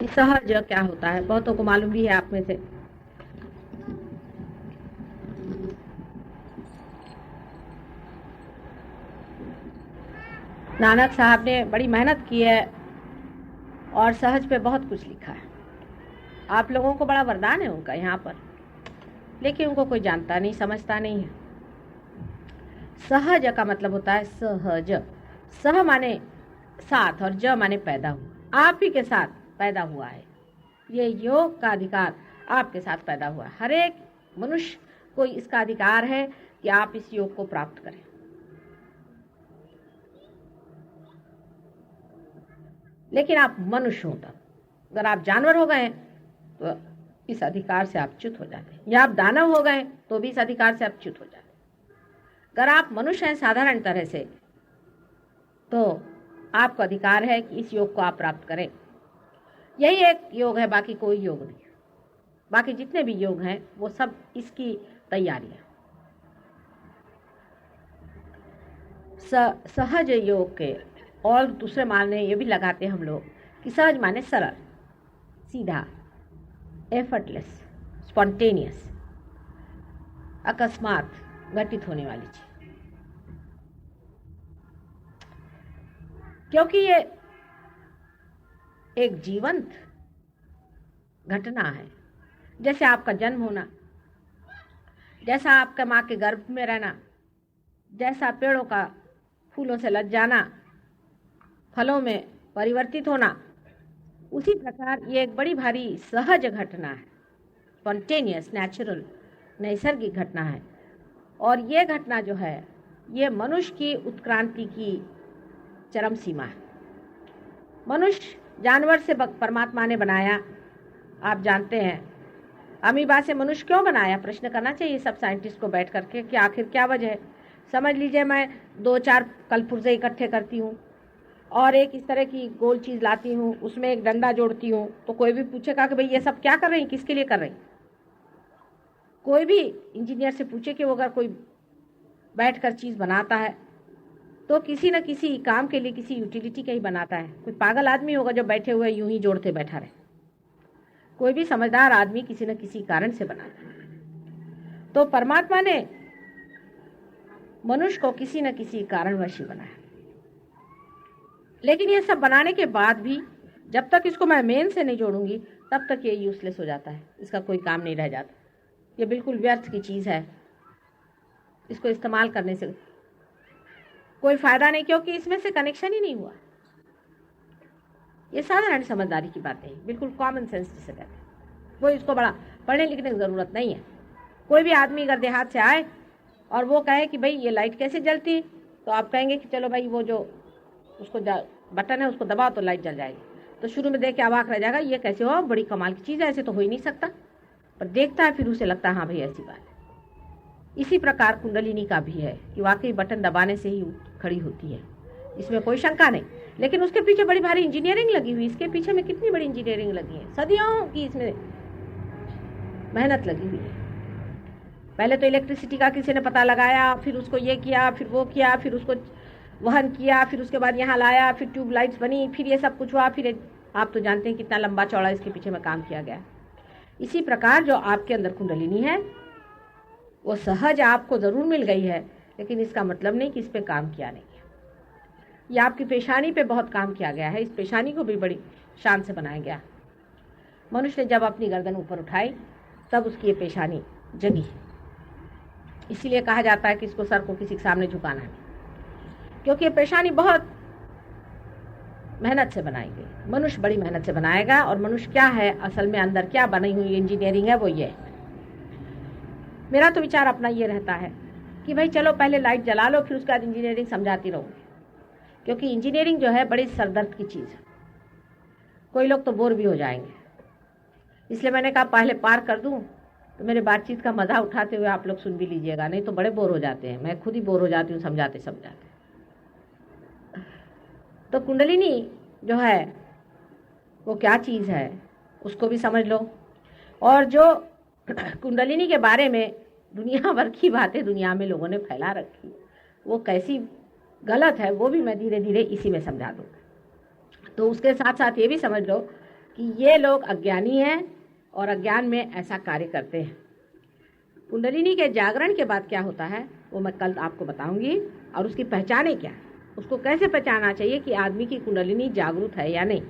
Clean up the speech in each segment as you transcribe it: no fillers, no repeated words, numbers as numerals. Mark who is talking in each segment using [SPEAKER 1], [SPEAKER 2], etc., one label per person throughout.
[SPEAKER 1] कि सहज क्या होता है, बहुतों को मालूम भी है आप में से। नानक साहब ने बड़ी मेहनत की है और सहज पे बहुत कुछ लिखा है। आप लोगों को बड़ा वरदान है उनका यहाँ पर, लेकिन उनको कोई जानता नहीं, समझता नहीं है। सहज का मतलब होता है सहज। सह माने साथ और ज माने पैदा हुआ, आप ही के साथ पैदा हुआ है। ये योग का अधिकार आपके साथ पैदा हुआ है। हर एक मनुष्य को इसका अधिकार है कि आप इस योग को प्राप्त करें। लेकिन आप मनुष्य हो तब, अगर आप जानवर हो गए तो इस अधिकार से आप च्युत हो जाते हैं, या आप दानव हो गए तो भी इस अधिकार से आप च्युत हो जाते हैं। अगर आप मनुष्य हैं साधारण तरह से, तो आपको अधिकार है कि इस योग को आप प्राप्त करें। यही एक योग है, बाकी कोई योग नहीं। बाकी जितने भी योग हैं वो सब इसकी तैयारी है। सहज योग के और दूसरे माने ये भी लगाते हैं हम लोग कि सहज माने सरल, सीधा, एफर्टलेस, स्पॉन्टेनियस, अकस्मात घटित होने वाली चीज। क्योंकि ये एक जीवंत घटना है, जैसे आपका जन्म होना, जैसा आपका माँ के गर्भ में रहना, जैसा पेड़ों का फूलों से लद जाना, फलों में परिवर्तित होना, उसी प्रकार ये एक बड़ी भारी सहज घटना है, स्पॉन्टेनियस, नेचुरल, नैसर्गिक घटना है। और ये घटना जो है ये मनुष्य की उत्क्रांति की चरम सीमा है। मनुष्य जानवर से परमात्मा ने बनाया, आप जानते हैं। अमीबा से मनुष्य क्यों बनाया, प्रश्न करना चाहिए सब साइंटिस्ट को बैठ करके कि आखिर क्या वजह है। समझ लीजिए मैं 2-4 कलपुर्जे इकट्ठे करती हूँ और एक इस तरह की गोल चीज़ लाती हूँ, उसमें एक डंडा जोड़ती हूँ, तो कोई भी पूछेगा कि भाई ये सब क्या कर रही हैं, किसके लिए कर रही हैं। कोई भी इंजीनियर से पूछे कि वो अगर कोई बैठ कर चीज़ बनाता है तो किसी न किसी काम के लिए, किसी यूटिलिटी का ही बनाता है। कोई पागल आदमी होगा जो बैठे हुए यूं ही जोड़ते बैठा रहे। कोई भी समझदार आदमी किसी न किसी कारण से बनाता है। तो परमात्मा ने मनुष्य को किसी न किसी कारणवश ही बनाया। लेकिन ये सब बनाने के बाद भी जब तक इसको मैं मेन से नहीं जोड़ूंगी तब तक ये यूजलेस हो जाता है, इसका कोई काम नहीं रह जाता। ये बिल्कुल व्यर्थ की चीज़ है, इसको इस्तेमाल करने से कोई फायदा नहीं, क्योंकि इसमें से कनेक्शन ही नहीं हुआ। ये साधारण समझदारी की बात नहीं, बिल्कुल कॉमन सेंस जिसे कहते हैं। वो इसको बड़ा पढ़ने लिखने की ज़रूरत नहीं है। कोई भी आदमी अगर देहात से आए और वो कहे कि भाई ये लाइट कैसे जलती, तो आप कहेंगे कि चलो भाई वो जो उसको बटन है उसको दबाओ तो लाइट जल जाएगी। तो शुरू में देख के अवाक रह जाएगा, ये कैसे हो, बड़ी कमाल की चीज़ है, ऐसे तो हो ही नहीं सकता। पर देखता है फिर उसे लगता है हाँ भाई ऐसी बात है। इसी प्रकार कुंडलिनी का भी है कि वाकई बटन दबाने से ही खड़ी होती है, इसमें कोई शंका नहीं। लेकिन उसके पीछे बड़ी भारी इंजीनियरिंग लगी हुई, इसके पीछे में कितनी बड़ी इंजीनियरिंग लगी है, सदियों की इसमें मेहनत लगी हुई है। पहले तो इलेक्ट्रिसिटी का किसी ने पता लगाया, फिर उसको ये किया, फिर वो किया, फिर उसको वहन किया, फिर उसके बाद यहाँ लाया, फिर ट्यूबलाइट्स बनी, फिर ये सब कुछ हुआ, फिर आप तो जानते हैं कितना लंबा चौड़ा इसके पीछे में काम किया गया। इसी प्रकार जो आपके अंदर कुंडलिनी है वो सहज आपको ज़रूर मिल गई है, लेकिन इसका मतलब नहीं कि इस पर काम किया नहीं गया। ये आपकी पेशानी पे बहुत काम किया गया है, इस पेशानी को भी बड़ी शान से बनाया गया। मनुष्य ने जब अपनी गर्दन ऊपर उठाई तब उसकी ये पेशानी जगी। इसीलिए कहा जाता है कि इसको सर को किसी के सामने झुकाना है, क्योंकि ये पेशानी बहुत मेहनत से बनाई गई। मनुष्य बड़ी मेहनत से बनाएगा, और मनुष्य क्या है असल में, अंदर क्या बनी हुई इंजीनियरिंग है वो ये है। मेरा तो विचार अपना ये रहता है कि भाई चलो पहले लाइट जला लो, फिर उसके बाद इंजीनियरिंग समझाती रहूँगी, क्योंकि इंजीनियरिंग जो है बड़ी सरदर्द की चीज़ है। कोई लोग तो बोर भी हो जाएंगे, इसलिए मैंने कहा पहले पार कर दूँ तो मेरे बातचीत का मज़ा उठाते हुए आप लोग सुन भी लीजिएगा, नहीं तो बड़े बोर हो जाते हैं। मैं खुद ही बोर हो जाती हूँ समझाते समझाते। तो कुंडलिनी जो है वो क्या चीज़ है उसको भी समझ लो। और जो कुंडलिनी के बारे में दुनिया भर की बातें दुनिया में लोगों ने फैला रखी, वो कैसी गलत है वो भी मैं धीरे धीरे इसी में समझा दूँगा। तो उसके साथ साथ ये भी समझ लो कि ये लोग अज्ञानी हैं और अज्ञान में ऐसा कार्य करते हैं। कुंडलिनी के जागरण के बाद क्या होता है वो मैं कल आपको बताऊंगी, और उसकी पहचाने क्या है, उसको कैसे पहचानना चाहिए कि आदमी की कुंडलिनी जागरूक है या नहीं।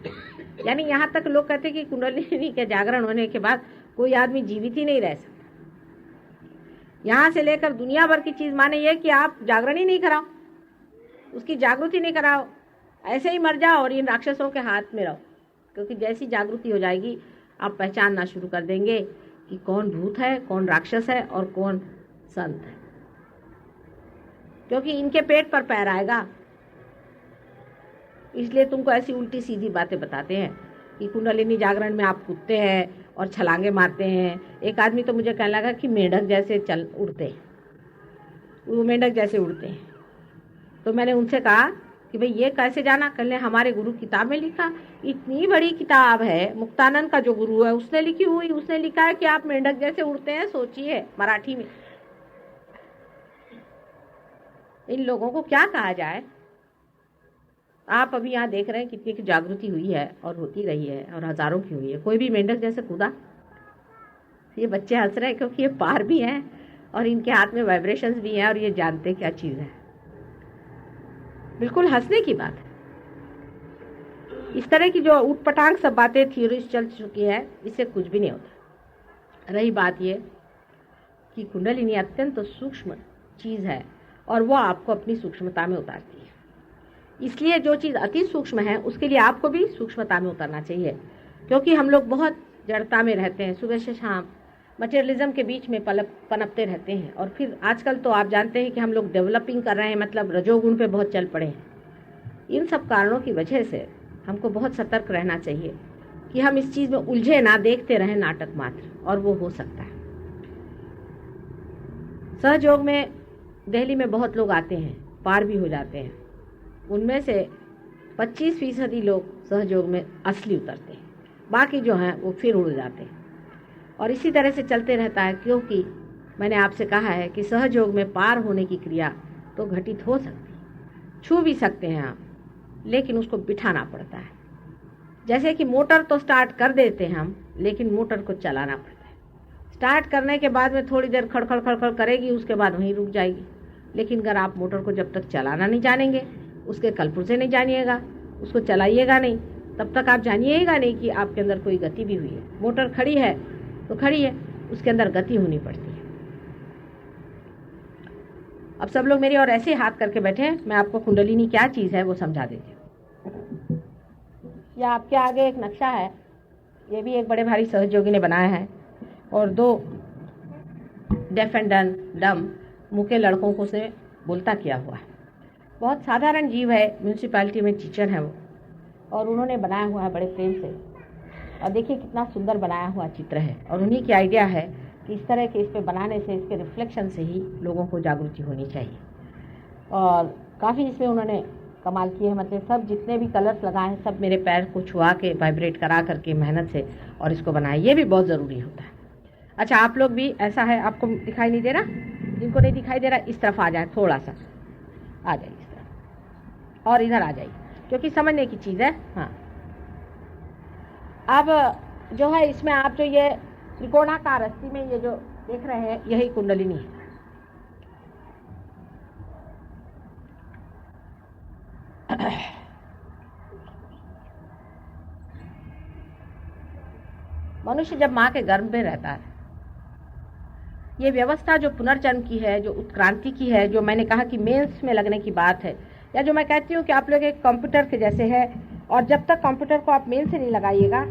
[SPEAKER 1] यानी यहाँ तक लोग कहते हैं कि कुंडलिनी के जागरण होने के बाद कोई आदमी जीवित ही नहीं रह सकता। यहाँ से लेकर दुनिया भर की चीज माने ये कि आप जागरण ही नहीं कराओ, उसकी जागृति नहीं कराओ, ऐसे ही मर जाओ और इन राक्षसों के हाथ में रहो। क्योंकि जैसी जागृति हो जाएगी आप पहचानना शुरू कर देंगे कि कौन भूत है, कौन राक्षस है और कौन संत है, क्योंकि इनके पेट पर पैर आएगा। इसलिए तुमको ऐसी उल्टी सीधी बातें बताते हैं कि कुंडलिनी जागरण में आप कूदते हैं और छलांगे मारते हैं। एक आदमी तो मुझे कहने लगा कि मेंढक जैसे चल उड़ते हैं, वो मेंढक जैसे उड़ते हैं। तो मैंने उनसे कहा कि भाई ये कैसे जाना? कहने हमारे गुरु किताब में लिखा, इतनी बड़ी किताब है, मुक्तानंद का जो गुरु है उसने लिखी हुई, उसने लिखा है कि आप मेंढक जैसे उड़ते हैं। सोचिए मराठी में। इन लोगों को क्या कहा जाए? आप अभी यहाँ देख रहे हैं कितनी की जागृति हुई है और होती रही है, और हजारों की हुई है। कोई भी मेंढक जैसे कूदा? ये बच्चे हंस रहे हैं क्योंकि ये पार भी हैं और इनके हाथ में वाइब्रेशंस भी हैं और ये जानते क्या चीज़ है। बिल्कुल हंसने की बात है। इस तरह की जो ऊटपटांग सब बातें थ्योरीज चल चुकी है, इससे कुछ भी नहीं होता। रही बात ये कि कुंडलिनी अत्यंत सूक्ष्म चीज़ है और वो आपको अपनी सूक्ष्मता में उतारती है। इसलिए जो चीज़ अति सूक्ष्म है उसके लिए आपको भी सूक्ष्मता में उतरना चाहिए, क्योंकि हम लोग बहुत जड़ता में रहते हैं, सुबह से शाम मटेरियलिज्म के बीच में पनपते रहते हैं। और फिर आजकल तो आप जानते हैं कि हम लोग डेवलपिंग कर रहे हैं, मतलब रजोगुण पे बहुत चल पड़े हैं। इन सब कारणों की वजह से हमको बहुत सतर्क रहना चाहिए कि हम इस चीज़ में उलझे ना, देखते रहें नाटक मात्र, और वो हो सकता है। सहयोग में दिल्ली में बहुत लोग आते हैं, पार भी हो जाते हैं। उनमें से 25% लोग सहयोग में असली उतरते हैं, बाकी जो हैं वो फिर उड़ जाते हैं। और इसी तरह से चलते रहता है, क्योंकि मैंने आपसे कहा है कि सहयोग में पार होने की क्रिया तो घटित हो सकती है, छू भी सकते हैं आप, लेकिन उसको बिठाना पड़ता है। जैसे कि मोटर तो स्टार्ट कर देते हैं हम, लेकिन मोटर को चलाना पड़ता है। स्टार्ट करने के बाद में थोड़ी देर खड़खड़ खड़खड़ करेगी, उसके बाद वहीं रुक जाएगी। लेकिन अगर आप मोटर को जब तक चलाना नहीं जानेंगे, उसके कलपुर्जे नहीं जानिएगा, उसको चलाइएगा नहीं, तब तक आप जानिएगा नहीं कि आपके अंदर कोई गति भी हुई है। मोटर खड़ी है तो खड़ी है, उसके अंदर गति होनी पड़ती है। अब सब लोग मेरी और ऐसे हाथ करके बैठे हैं, मैं आपको कुंडलिनी क्या चीज़ है वो समझा देती हूँ। यह आपके आगे एक नक्शा है, ये भी एक बड़े भारी सहयोगी ने बनाया है, और 2 डेफ एंड डम मुँह के लड़कों को उसने बोलता किया हुआ है। बहुत साधारण जीव है, म्यूनसिपैलिटी में टीचर है वो, और उन्होंने बनाया हुआ है बड़े प्रेम से। और देखिए कितना सुंदर बनाया हुआ चित्र है, और उन्हीं की आइडिया है कि इस तरह के इस पे बनाने से, इसके रिफ्लेक्शन से ही लोगों को जागृति होनी चाहिए। और काफ़ी इसमें उन्होंने कमाल किए हैं, मतलब सब जितने भी कलर्स लगाए हैं सब मेरे पैर को छुआ के, वाइब्रेट करा करके मेहनत से और इसको बनाए। ये भी बहुत ज़रूरी होता है। अच्छा, आप लोग भी ऐसा है, आपको दिखाई नहीं दे रहा? जिनको नहीं दिखाई दे रहा इस तरफ आ जाए, थोड़ा सा आ जाइए इस तरफ, और इधर आ जाइए, क्योंकि समझने की चीज़ है। हाँ, अब जो है इसमें आप जो ये त्रिकोणाकार रस्सी में ये जो देख रहे हैं, यही कुंडलिनी है। मनुष्य जब माँ के गर्भ में रहता है, ये व्यवस्था जो पुनर्जन्म की है, जो उत्क्रांति की है, जो मैंने कहा कि मेंस में लगने की बात है, या जो मैं कहती हूँ कि आप लोग एक कंप्यूटर के जैसे है, और जब तक कंप्यूटर को आप मेन से नहीं लगाइएगा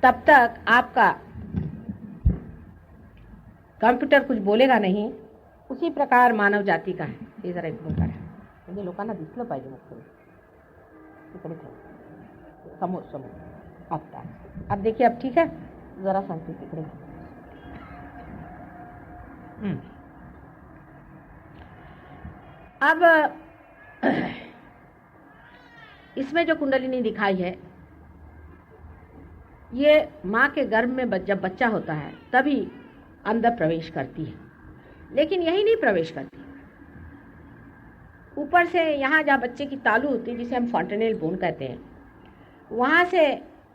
[SPEAKER 1] तब तक आपका कंप्यूटर कुछ बोलेगा नहीं। उसी प्रकार मानव जाति का है। हे जरा इकडून काढा, म्हणजे लोकांना दिसलं पाहिजे मुख्य इकडे ठेव, समोर समोर आता। अब देखिए, अब ठीक है, जरा सांगते तिकडे। अब इसमें जो कुंडलिनी दिखाई है, ये माँ के गर्भ में जब बच्चा होता है तभी अंदर प्रवेश करती है, लेकिन यही नहीं प्रवेश करती, ऊपर से यहाँ जहाँ बच्चे की तालू होती है, जिसे हम फॉन्टेनेल बोन कहते हैं, वहाँ से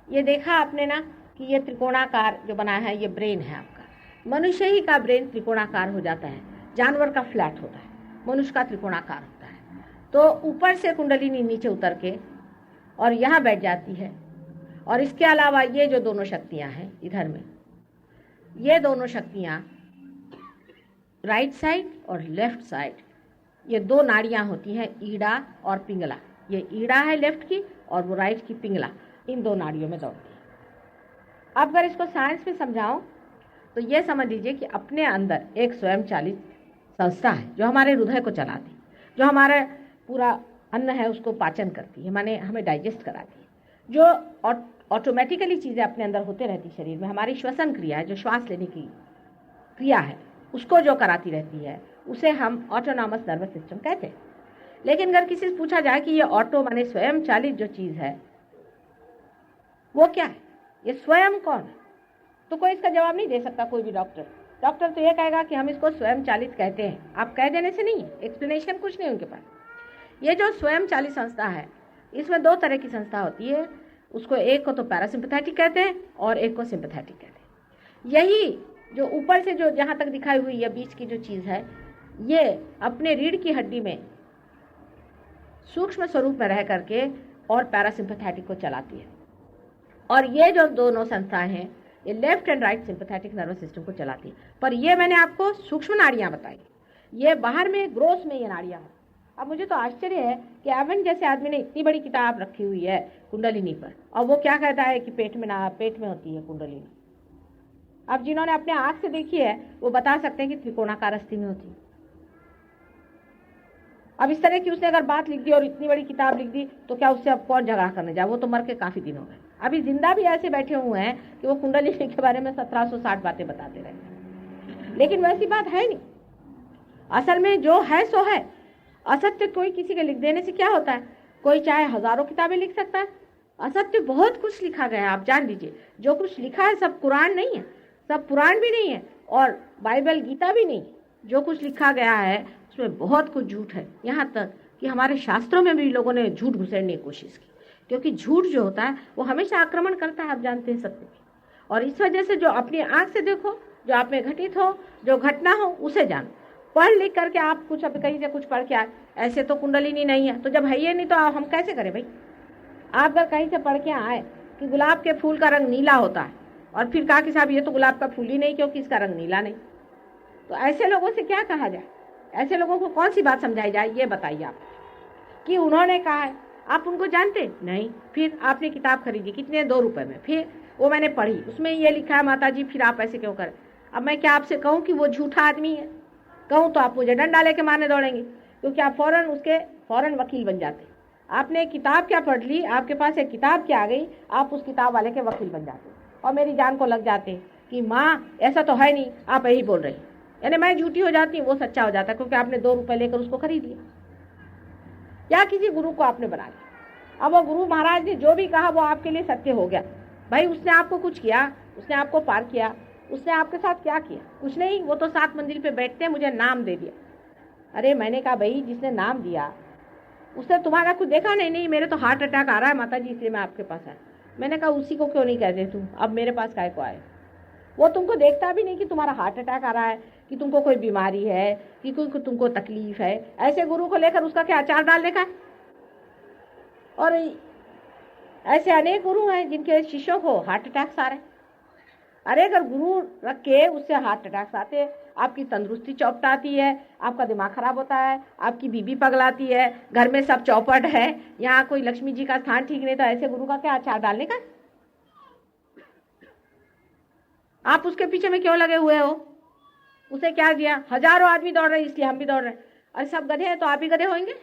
[SPEAKER 1] ये देखा आपने ना कि ये त्रिकोणाकार जो बना है ये ब्रेन है आपका। मनुष्य ही का ब्रेन त्रिकोणाकार हो जाता है, जानवर का फ्लैट होता है, मनुष्य का त्रिकोणाकार होता है। तो ऊपर से कुंडलिनी नीचे उतर के और यहाँ बैठ जाती है। और इसके अलावा ये जो दोनों शक्तियाँ हैं इधर में, ये दोनों शक्तियाँ राइट साइड और लेफ्ट साइड, ये दो नाड़ियाँ होती हैं, ईड़ा और पिंगला। ये ईड़ा है लेफ्ट की और वो राइट की पिंगला, इन दो नाड़ियों में दौड़ती है। अब अगर इसको साइंस में समझाऊं तो ये समझ लीजिए कि अपने अंदर एक स्वयंचालित संस्था है जो हमारे हृदय को चलाती, जो हमारा पूरा अन्न है उसको पाचन करती है, माने हमें डाइजेस्ट कराती है, जो ऑटोमेटिकली चीज़ें अपने अंदर होते रहती शरीर में। हमारी श्वसन क्रिया है, जो श्वास लेने की क्रिया है, उसको जो कराती रहती है उसे हम ऑटोनॉमस नर्वस सिस्टम कहते हैं। लेकिन अगर किसी से पूछा जाए कि ये ऑटो माने स्वयं चालित जो चीज़ है वो क्या है, ये स्वयं कौन है, तो कोई इसका जवाब नहीं दे सकता। कोई भी डॉक्टर तो ये कहेगा कि हम इसको स्वयं चालित कहते हैं। आप कह देने से नहीं है, एक्सप्लेनेशन कुछ नहीं उनके पास। ये जो स्वयं चालित संस्था है इसमें दो तरह की संस्था होती है, उसको एक को तो पैरासिम्पैथेटिक कहते हैं और एक को सिंपैथेटिक कहते हैं। यही जो ऊपर से जो जहाँ तक दिखाई हुई है बीच की जो चीज़ है, ये अपने रीढ़ की हड्डी में सूक्ष्म स्वरूप में रह करके और पैरासिम्पैथेटिक को चलाती है। और ये जो दोनों संस्थाएं हैं ये left and right sympathetic nervous system को चलाती है। पर ये मैंने आपको सूक्ष्म नाड़ियाँ बताई, ये बाहर में ग्रोस में ये नाड़ियाँ हैं। अब मुझे तो आश्चर्य है कि एवन जैसे आदमी ने इतनी बड़ी किताब रखी हुई है कुंडलिनी पर, और वो क्या कहता है कि पेट में होती है कुंडलिनी। अब जिन्होंने अपने आँख से देखी है वो बता सकते हैं कि त्रिकोणाकार अस्थि में होती है। अब इस तरह की उसने अगर बात लिख दी और इतनी बड़ी किताब लिख दी तो क्या उससे अब कौन झगड़ा करने जाए, वो तो मर के काफ़ी दिन हो गए। अभी जिंदा भी ऐसे बैठे हुए हैं कि वो कुंडलिनी के बारे में 1760 बातें बताते रहते हैं, लेकिन वैसी बात है नहीं। असल में जो है सो है, असत्य कोई किसी के लिख देने से क्या होता है, कोई चाहे हजारों किताबें लिख सकता है, असत्य बहुत कुछ लिखा गया है। आप जान लीजिए जो कुछ लिखा है सब कुरान नहीं है, सब पुराण भी नहीं है और बाइबल गीता भी नहीं। जो कुछ लिखा गया है उसमें बहुत कुछ झूठ है, यहाँ तक कि हमारे शास्त्रों में भी लोगों ने झूठ घुसेड़ने की कोशिश की, क्योंकि झूठ जो होता है वो हमेशा आक्रमण करता है, आप जानते हैं सत्य की। और इस वजह से जो अपनी आँख से देखो, जो आप में घटित हो, जो घटना हो उसे जानो। पढ़ लिख करके आप कुछ अब कहीं से कुछ पढ़ के आए, ऐसे तो कुंडलिनी नहीं है, तो जब है ये नहीं तो हम कैसे करें भाई। आप अगर कहीं से पढ़ के आए कि गुलाब के फूल का रंग नीला होता है और फिर कहा कि साहब ये तो गुलाब का फूल ही नहीं क्योंकि इसका रंग नीला नहीं, तो ऐसे लोगों से क्या कहा जाए, ऐसे लोगों को कौन सी बात समझाई जाए, ये बताइए आप। कि उन्होंने कहा है, आप उनको जानते नहीं, फिर आपने किताब खरीदी कितने, 2 रुपए में, फिर वो मैंने पढ़ी, उसमें ये लिखा है माता जी, फिर आप ऐसे क्यों करें। अब मैं क्या आपसे कहूँ कि वो झूठा आदमी है, कहूँ तो आप मुझे डंडा लेके मारने दौड़ेंगे, क्योंकि आप फौरन वकील बन जाते। आपने किताब क्या पढ़ ली, आपके पास एक किताब क्या आ गई, आप उस किताब वाले के वकील बन जाते और मेरी जान को लग जाते कि माँ ऐसा तो है नहीं, आप यही बोल रही, यानी मैं झूठी हो जाती, वो सच्चा हो जाता, क्योंकि आपने 2 रुपए लेकर उसको खरीद लिया या किसी गुरु को आपने बना लिया। अब वो गुरु महाराज ने जो भी कहा वो आपके लिए सत्य हो गया। भाई उसने आपको कुछ किया, उसने आपको पार किया, उसने आपके साथ क्या किया, कुछ नहीं, वो तो 7 मंजिल पे बैठते हैं, मुझे नाम दे दिया। अरे मैंने कहा भाई जिसने नाम दिया उसने तुम्हारा कुछ देखा नहीं, नहीं मेरे तो हार्ट अटैक आ रहा है माता जी इसलिए मैं आपके पास आया। मैंने कहा उसी को क्यों नहीं कहते तुम, अब मेरे पास काय को आए। वो तुमको देखता भी नहीं कि तुम्हारा हार्ट अटैक आ रहा है, कि तुमको कोई बीमारी है, कि कोई तुमको तकलीफ है। ऐसे गुरु को लेकर उसका क्या अचार डालने का। और ऐसे अनेक गुरु हैं जिनके शिष्यों को हार्ट अटैक्स आ रहे हैं। अरे अगर गुरु रख के उससे हार्ट अटैक्स आते हैं, आपकी तंदुरुस्ती चौपटाती है, आपका दिमाग खराब होता है, आपकी बीबी पगलाती है, घर में सब चौपट है, यहाँ कोई लक्ष्मी जी का स्थान ठीक नहीं, तो ऐसे गुरु का क्या अचार डालने का। आप उसके पीछे में क्यों लगे हुए हो, उसे क्या दिया, हजारों आदमी दौड़ रहे हैं इसलिए हम भी दौड़ रहे हैं। अरे सब गधे हैं तो आप भी गधे होंगे।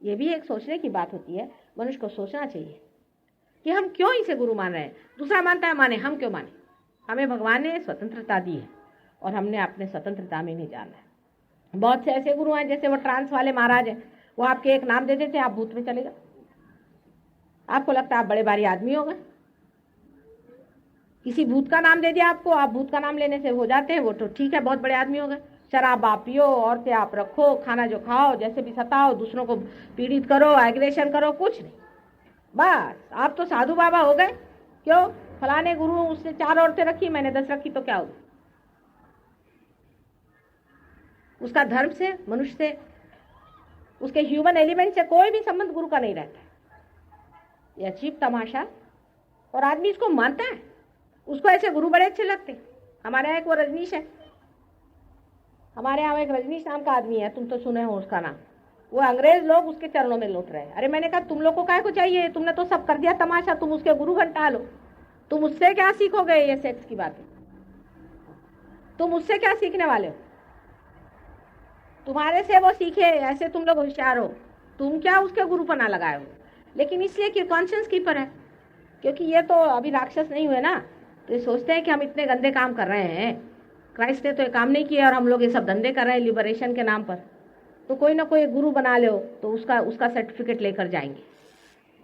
[SPEAKER 1] ये भी एक सोचने की बात होती है, मनुष्य को सोचना चाहिए कि हम क्यों इसे गुरु मान रहे हैं। दूसरा मानता है माने, हम क्यों माने। हमें भगवान ने स्वतंत्रता दी है और हमने अपने स्वतंत्रता में नहीं जाना है। बहुत से ऐसे गुरु हैं जैसे वो ट्रांस वाले महाराज हैं, वो आपके एक नाम दे देते हैं, आप भूत में चले जाओ, आपको लगता है आप बड़े भारी आदमी हो गए। किसी भूत का नाम दे दिया आपको, आप भूत का नाम लेने से हो जाते हैं वो तो ठीक है बहुत बड़े आदमी हो गए। शराब आप पियो, औरतें आप रखो, खाना जो खाओ, जैसे भी सताओ, दूसरों को पीड़ित करो, एग्रेशन करो, कुछ नहीं। बस आप तो साधु बाबा हो गए। क्यों? फलाने गुरु उसने 4 औरतें रखी, मैंने 10 रखी, तो क्या होगा? उसका धर्म से, मनुष्य से, उसके ह्यूमन एलिमेंट से कोई भी संबंध गुरु का नहीं रहता है। ये अजीब तमाशा। और आदमी इसको मानता है। उसको ऐसे गुरु बड़े अच्छे लगते। हमारे यहाँ एक वो रजनीश है, हमारे यहाँ एक रजनीश नाम का आदमी है, तुम तो सुने हो उसका नाम। वो अंग्रेज लोग उसके चरणों में लौट रहे हैं। अरे मैंने कहा तुम लोग को काय को चाहिए? तुमने तो सब कर दिया तमाशा, तुम उसके गुरु घंटा लो। तुम उससे क्या सीखोगे? ये सेक्स की बातें तुम उससे क्या सीखने वाले हो? तुम्हारे से वो सीखे, ऐसे तुम लोग होशियार हो। तुम क्या उसके गुरु पना लगाए हो? लेकिन इसलिए कि कॉन्शियस कीपर है, क्योंकि ये तो अभी राक्षस नहीं हुए ना, तो ये सोचते हैं कि हम इतने गंदे काम कर रहे हैं, क्राइस्ट ने तो ये काम नहीं किया और हम लोग ये सब धंधे कर रहे हैं लिबरेशन के नाम पर, तो कोई ना कोई गुरु बना लो तो उसका सर्टिफिकेट लेकर जाएंगे।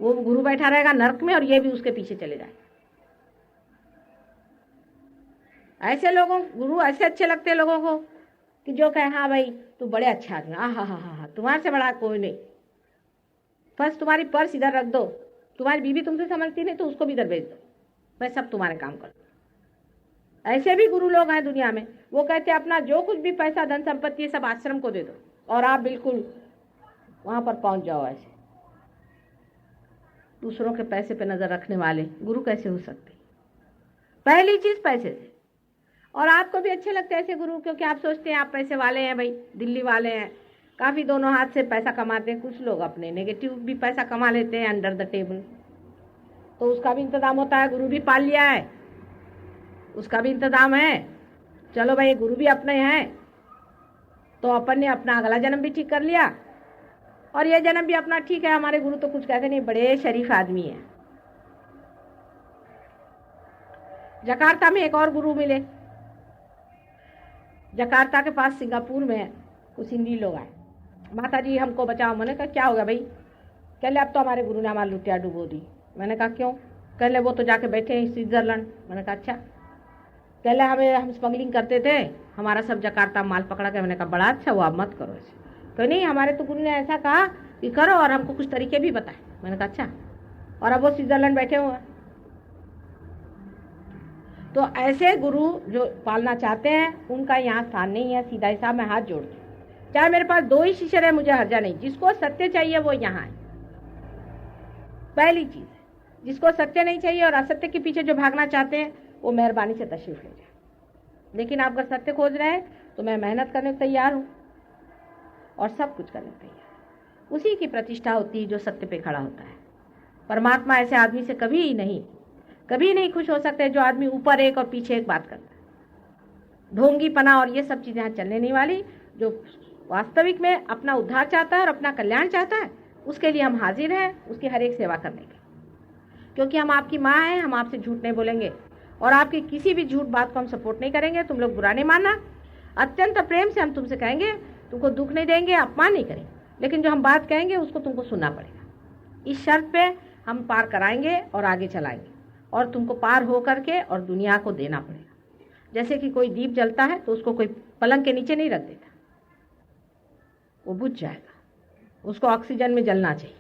[SPEAKER 1] वो गुरु बैठा रहेगा नर्क में और ये भी उसके पीछे चले जाएंगे। ऐसे लोगों गुरु ऐसे अच्छे लगते हैं लोगों को कि जो कहे हाँ भाई तू बड़े अच्छा आदमी, हाँ, तुम्हारे से बड़ा कोई नहीं। बस तुम्हारी पर्स इधर रख दो, तुम्हारी बीवी तुमसे समझती नहीं तो उसको भी इधर भेज दो, मैं सब तुम्हारे काम कर दो। ऐसे भी गुरु लोग हैं दुनिया में। वो कहते हैं अपना जो कुछ भी पैसा धन संपत्ति सब आश्रम को दे दो और आप बिल्कुल वहां पर पहुंच जाओ। ऐसे दूसरों के पैसे पे नजर रखने वाले गुरु कैसे हो सकते? पहली चीज पैसे से। और आपको भी अच्छे लगते हैं ऐसे गुरु, क्योंकि आप सोचते हैं आप पैसे वाले हैं, भाई दिल्ली वाले हैं, काफी दोनों हाथ से पैसा कमाते हैं। कुछ लोग अपने नेगेटिव भी पैसा कमा लेते हैं अंडर द टेबल, तो उसका भी इंतजाम होता है। गुरु भी पाल लिया है, उसका भी इंतजाम है। चलो भाई गुरु भी अपने हैं, तो अपन ने अपना अगला जन्म भी ठीक कर लिया और ये जन्म भी अपना ठीक है। हमारे गुरु तो कुछ कहते नहीं, बड़े शरीफ आदमी है। जकार्ता में एक और गुरु मिले। जकार्ता के पास सिंगापुर में कुछ हिंदी लोग आए, माता जी हमको बचाओ। मैंने कहा क्या हो गया भाई? कहले अब तो हमारे गुरु ने हमारी लुटिया डुबो दी। मैंने कहा क्यों? कहले वो तो जाके बैठे हैं स्विट्जरलैंड। मैंने कहा अच्छा। कहले हम स्मगलिंग करते थे, हमारा सब जकार्ता माल पकड़ा के। मैंने कहा बड़ा अच्छा हुआ, अब मत करो ऐसे। तो नहीं, हमारे तो गुरु ने ऐसा कहा कि करो और हमको कुछ तरीके भी बताए। मैंने कहा अच्छा। और अब वो स्विट्जरलैंड बैठे हुए। तो ऐसे गुरु जो पालना चाहते हैं उनका यहाँ स्थान नहीं है। सीधा ही साहब मैं हाथ जोड़ती हूँ, चाहे मेरे पास 2 ही शिष्य है, मुझे हर्जा नहीं। जिसको सत्य चाहिए वो यहाँ है, पहली चीज। जिसको सत्य नहीं चाहिए और असत्य के पीछे जो भागना चाहते हैं वो मेहरबानी से तशरीफ ले जाए। लेकिन आप अगर सत्य खोज रहे हैं तो मैं मेहनत करने को तैयार हूँ और सब कुछ करने को तैयार हूँ। उसी की प्रतिष्ठा होती है जो सत्य पे खड़ा होता है। परमात्मा ऐसे आदमी से कभी नहीं खुश हो सकते जो आदमी ऊपर एक और पीछे एक बात करता है। ढोंगी पना और ये सब चीजें यहाँ चलने नहीं वाली। जो वास्तविक में अपना उद्धार चाहता है और अपना कल्याण चाहता है, उसके लिए हम हाजिर हैं, उसकी हर एक सेवा करने की। क्योंकि हम आपकी माँ हैं, हम आपसे झूठ नहीं बोलेंगे और आपकी किसी भी झूठ बात को हम सपोर्ट नहीं करेंगे। तुम लोग बुरा नहीं मानना, अत्यंत प्रेम से हम तुमसे कहेंगे, तुमको दुख नहीं देंगे, अपमान नहीं करेंगे, लेकिन जो हम बात कहेंगे उसको तुमको सुनना पड़ेगा। इस शर्त पे हम पार कराएंगे और आगे चलाएंगे और तुमको पार हो करके और दुनिया को देना पड़ेगा। जैसे कि कोई दीप जलता है तो उसको कोई पलंग के नीचे नहीं रख देता, वो बुझ जाएगा, उसको ऑक्सीजन में जलना चाहिए।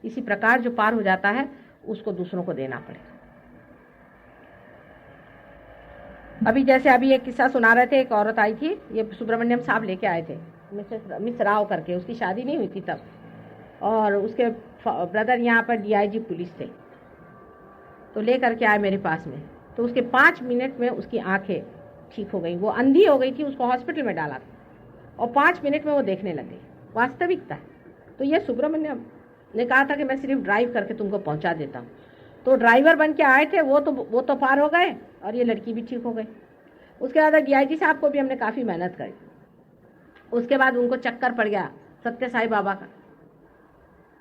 [SPEAKER 1] इसी प्रकार जो पार हो जाता है उसको दूसरों को देना पड़ेगा। अभी एक किस्सा सुना रहे थे। एक औरत आई थी, ये सुब्रमण्यम साहब लेके आए थे, मिस राव करके। उसकी शादी नहीं हुई थी तब, और उसके ब्रदर यहाँ पर DIG पुलिस थे, तो ले करके आए मेरे पास में। तो उसके 5 मिनट में उसकी आंखें ठीक हो गई। वो अंधी हो गई थी, उसको हॉस्पिटल में डाला था और 5 मिनट में वो देखने लगे। वास्तविकता है। तो ये सुब्रमण्यम ने कहा था कि मैं सिर्फ ड्राइव करके तुमको पहुंचा देता हूँ। तो ड्राइवर बन के आए थे, वो तो पार हो गए और ये लड़की भी ठीक हो गई। उसके बाद DIG साहब को भी हमने काफ़ी मेहनत करी। उसके बाद उनको चक्कर पड़ गया सत्य साई बाबा का।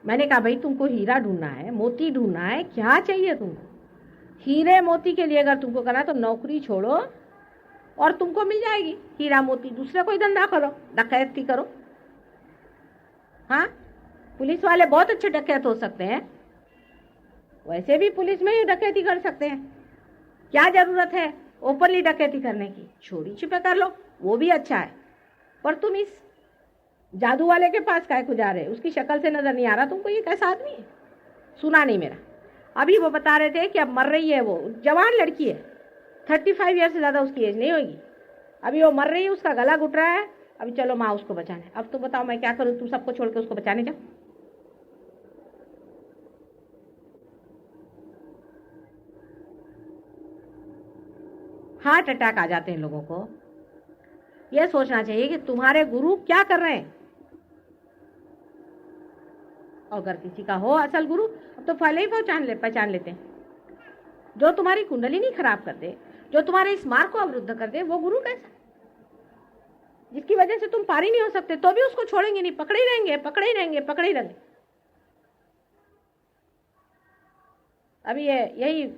[SPEAKER 1] मैंने कहा भाई तुमको हीरा ढूंढना है, मोती ढूंढना है, क्या चाहिए तुमको? हीरे मोती के लिए अगर तुमको करना है तो नौकरी छोड़ो और तुमको मिल जाएगी हीरा मोती। दूसरा कोई धंधा करो, डकैती करो। हाँ, पुलिस वाले बहुत अच्छे डकैत हो सकते हैं, वैसे भी पुलिस में ही डकैती कर सकते हैं। क्या जरूरत है ओपनली डकैती करने की? चोरी छिपे कर लो, वो भी अच्छा है। पर तुम इस जादू वाले के पास काहे को जा रहे? उसकी शक्ल से नजर नहीं आ रहा तुमको ये कैसा आदमी है? सुना नहीं मेरा। अभी वो बता रहे थे कि अब मर रही है, वो जवान लड़की है, 35 ईयर से ज़्यादा उसकी एज नहीं होगी। अभी वो मर रही है, उसका गला घुट रहा है। अभी चलो माँ उसको बचाने। अब तुम बताओ मैं क्या करूँ? तुम सबको छोड़ के उसको बचाने जाओ? हार्ट अटैक आ जाते हैं लोगों को। यह सोचना चाहिए कि तुम्हारे गुरु क्या कर रहे हैं। अगर किसी का हो असल गुरु, अब तो पहले ही पहचान लेते हैं। जो तुम्हारी कुंडलिनी खराब कर दे, जो तुम्हारे इस मार्ग को अवरुद्ध कर दे, वो गुरु कैसा? जिसकी वजह से तुम पार ही नहीं हो सकते तो भी उसको छोड़ेंगे नहीं, पकड़े ही रहेंगे, पकड़े ही रहेंगे, पकड़े ही रहेंगे। अभी यही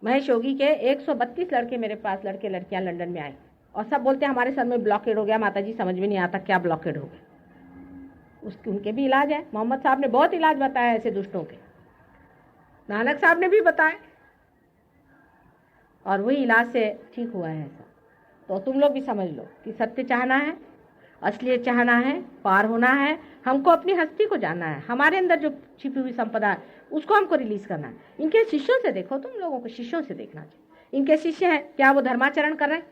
[SPEAKER 1] महेश योगी के 132 लड़के मेरे पास, लड़के लड़कियां लंदन में आए और सब बोलते हैं हमारे सर में ब्लॉकेड हो गया माता जी, समझ में नहीं आता क्या ब्लॉकेड हो गया। उनके भी इलाज है। मोहम्मद साहब ने बहुत इलाज बताया ऐसे दुष्टों के, नानक साहब ने भी बताए, और वही इलाज से ठीक हुआ है ऐसा। तो तुम लोग भी समझ लो कि सत्य चाहना है, असलियत चाहना है, पार होना है, हमको अपनी हस्ती को जानना है, हमारे अंदर जो छिपी हुई संपदा है उसको हमको रिलीज करना है। इनके शिष्यों से देखो, तुम लोगों को शिष्यों से देखना चाहिए। इनके शिष्य हैं, क्या वो धर्माचरण कर रहे हैं?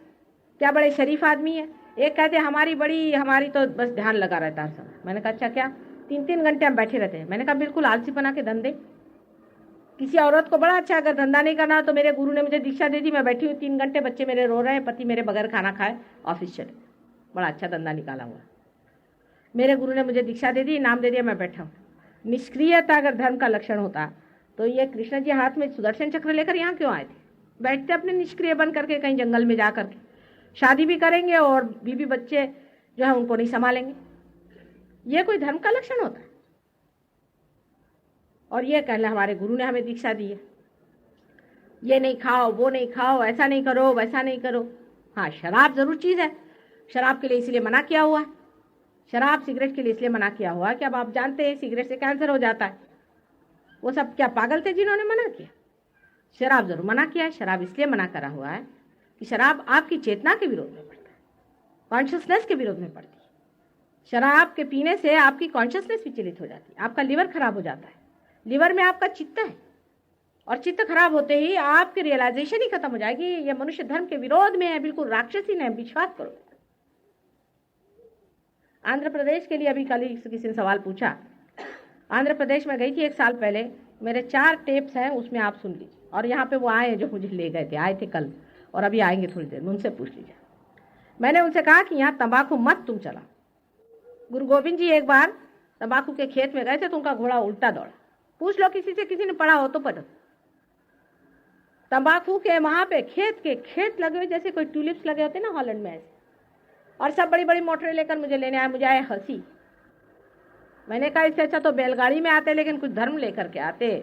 [SPEAKER 1] क्या बड़े शरीफ आदमी है? एक कहते हैं हमारी तो बस ध्यान लगा रहता है हर समय। मैंने कहा अच्छा क्या? 3-3 घंटे हम बैठे रहते हैं। मैंने कहा बिल्कुल आलसी बना के धंधे। किसी औरत को बड़ा अच्छा अगर धंधा नहीं करना तो मेरे गुरु ने मुझे दीक्षा दे दी, मैं बैठी हूँ 3 घंटे, बच्चे मेरे रो रहे हैं, पति मेरे बगैर खाना खाए ऑफिस चले, बड़ा अच्छा धंधा निकाला हुआ। मेरे गुरु ने मुझे दीक्षा दे दी, नाम दे दिया, मैं बैठा हूँ। निष्क्रियता अगर धर्म का लक्षण होता तो ये कृष्ण जी हाथ में सुदर्शन चक्र लेकर यहाँ क्यों आए थे? बैठते अपने निष्क्रिय बन करके कहीं जंगल में जा करके, शादी भी करेंगे और बीवी बच्चे जो है उनको नहीं संभालेंगे। ये कोई धर्म का लक्षण होता है? और ये कहना हमारे गुरु ने हमें दीक्षा दी है, ये नहीं खाओ, वो नहीं खाओ, ऐसा नहीं करो, वैसा नहीं करो। हाँ, शराब जरूर चीज़ है, शराब के लिए इसलिए मना किया हुआ है। शराब सिगरेट के लिए इसलिए मना किया हुआ है कि अब आप जानते हैं सिगरेट से कैंसर हो जाता है। वो सब क्या पागल थे जिन्होंने मना किया? शराब जरूर मना किया है। शराब इसलिए मना करा हुआ है कि शराब आपकी चेतना के विरोध में पड़ता है, कॉन्शियसनेस के विरोध में पड़ती है। शराब के पीने से आपकी कॉन्शियसनेस विचलित हो जाती है, आपका लिवर खराब हो जाता है। लिवर में आपका चित्त है और चित्त खराब होते ही आपकी रियलाइजेशन ही खत्म हो जाएगी, ये मनुष्य धर्म के विरोध में है, बिल्कुल राक्षसी ने, विश्वास करो। आंध्र प्रदेश के लिए अभी कल ही किसी ने सवाल पूछा। आंध्र प्रदेश में गई थी 1 साल पहले, मेरे 4 टेप्स हैं, उसमें आप सुन लीजिए। और यहाँ पे वो आए हैं जो मुझे ले गए थे, आए थे कल और अभी आएंगे थोड़ी देर में, उनसे पूछ लीजिए। मैंने उनसे कहा कि यहाँ तंबाकू मत तुम चला। गुरु गोविंद जी एक बार तंबाकू के खेत में गए थे तो उनका घोड़ा उल्टा दौड़ा। पूछ लो किसी से, किसी ने पढ़ा हो तो पढ़ो। तंबाकू के वहां पे खेत लगे हुए जैसे कोई ट्यूलिप्स लगे होते ना हॉलैंड में ऐसे, और सब बड़ी बड़ी मोटरें लेकर मुझे लेने आए। मुझे आए हंसी। मैंने कहा इससे अच्छा तो बैलगाड़ी में आते, लेकिन कुछ धर्म लेकर के आते।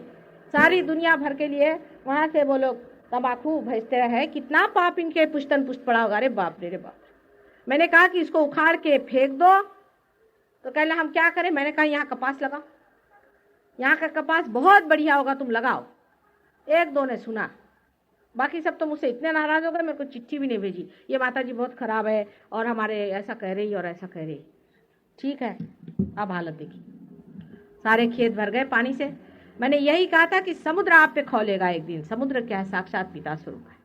[SPEAKER 1] सारी दुनिया भर के लिए वहां से वो लोग तंबाकू भेजते रहे, कितना पाप इनके पुश्तन पुश्त पड़ा होगा। अरे बाप रे बाप। मैंने कहा कि इसको उखाड़ के फेंक दो, तो कहने हम क्या करें? मैंने कहा यहाँ कपास लगाओ, यहाँ का कपास बहुत बढ़िया होगा, तुम लगाओ। 1-2 ने सुना, बाकी सब तो मुझसे इतने नाराज हो गए, मेरे को चिट्ठी भी नहीं भेजी, ये माता जी बहुत खराब है और हमारे ऐसा कह रही और ऐसा कह रही। ठीक है, अब हालत देखी, सारे खेत भर गए पानी से। मैंने यही कहा था कि समुद्र आप पे खौलेगा एक दिन। समुद्र क्या है? साक्षात पिता स्वरूप है,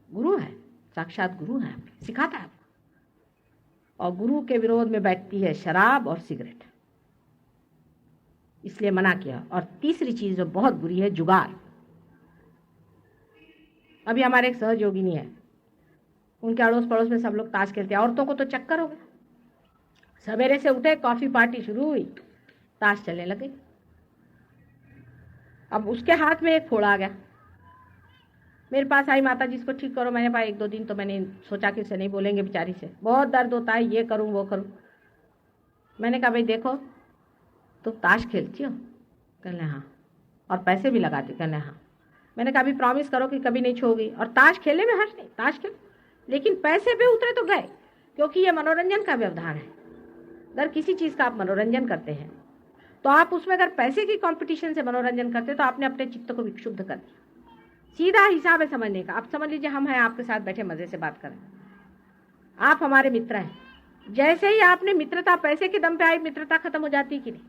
[SPEAKER 1] गुरु है, साक्षात गुरु है, सिखाता है आपको। और गुरु के विरोध में बैठती है शराब और सिगरेट, इसलिए मना किया। और तीसरी चीज जो बहुत बुरी है, जुगार। अभी हमारे एक सहयोगिनी है, उनके अड़ोस पड़ोस में सब लोग ताश खेलते हैं। औरतों को तो चक्कर हो गया, सवेरे से उठे, कॉफी पार्टी शुरू हुई, ताश चलने लगे। अब उसके हाथ में एक फोड़ा आ गया, मेरे पास आई, माता जी इसको ठीक करो। मैंने कहा 1-2 दिन तो मैंने सोचा कि उसे नहीं बोलेंगे, बेचारी से बहुत दर्द होता है, ये करूं वो करूं। मैंने कहा भाई देखो, तुम ताश खेलती हो? कहने हाँ। और पैसे भी लगाती? कहने हाँ। मैंने कहा अभी प्रॉमिस करो कि कभी नहीं छोड़ोगी। और ताश खेलने में हर्ष नहीं, ताश खेल, लेकिन पैसे पे उतरे तो गए, क्योंकि ये मनोरंजन का व्यवधान है। अगर किसी चीज़ का आप मनोरंजन करते हैं तो आप उसमें अगर पैसे की कंपटीशन से मनोरंजन करते तो आपने अपने चित्त को विक्षुब्ध कर दिया। सीधा हिसाब है समझने का। आप समझ लीजिए हम हैं, आपके साथ बैठे मज़े से बात करें, आप हमारे मित्र हैं, जैसे ही आपने मित्रता पैसे के दम पे आई, मित्रता खत्म हो जाती कि नहीं?